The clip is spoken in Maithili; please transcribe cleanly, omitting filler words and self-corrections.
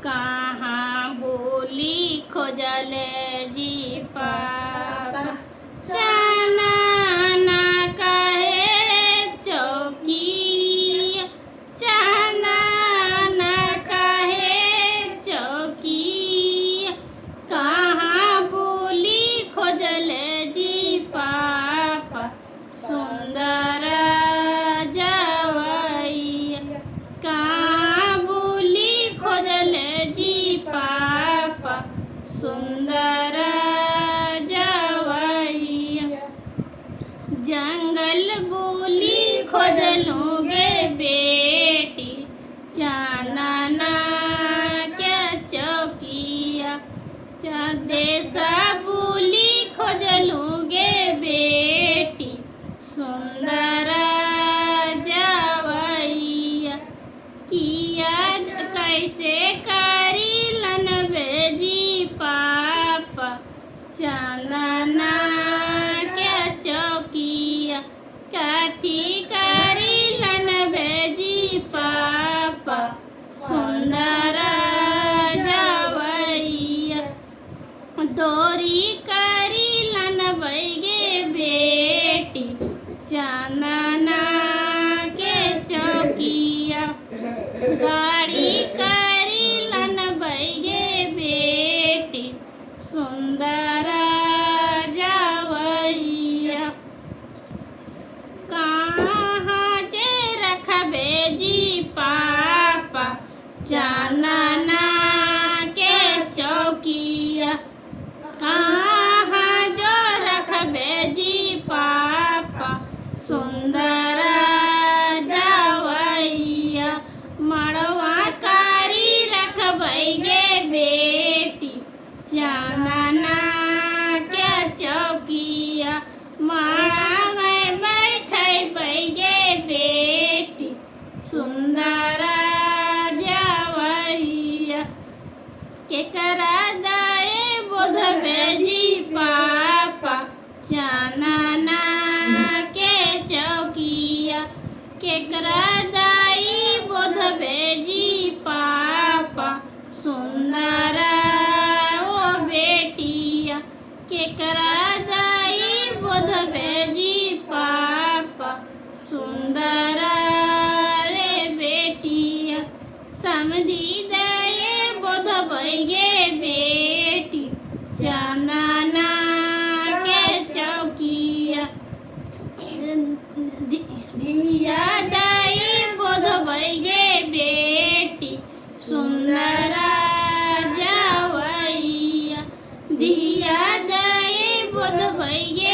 कहाँ बोली खोजले जी पापा चना ना कहे चौकी चना ना कहे चौकी कहाँ बोली खोजले जी पापा सुंदर जवैया कहाँ बोली खोजले जी पापा सुंदर जवैया जंगल बोली खोजलूँगे बेटी चानना क्या चौकिया क्या देसा बोली खोजलूँगे बेटी सुंदर जवैया किया कैसे करी लन बेजी पापा चनना क्या चौकिया कथी करी लन बेजी पापा सुंदर जवैया दोरी करी लन बैगे बेटी चनना के चौकिया गाड़ी करी लन बैगे बेटी सुंदर जवैया कहाँ जे रखबे जी पापा चनना के चौकिया कहाँ जो रखबे जी पापा सुंदर जवैया मड़वा कारी रखबैगे बेटी चनना के चौकिया माड़ा में बैठे बैगे बेटी सुंदर जवैया केकरा दाए बोध बेजी पापा चनना के चौकिया केकरा दाई बोध बेजी पापा सुंदर ओ बेटिया केकरा दाई बोध बेजी पापा सुंदर रे बेटिया समधी दाए बोध बैगे बेटी चनना के चौकिया दिया दाई बोध बैगे बेटी सुंदर जवैया दिया दाई बोध बैगे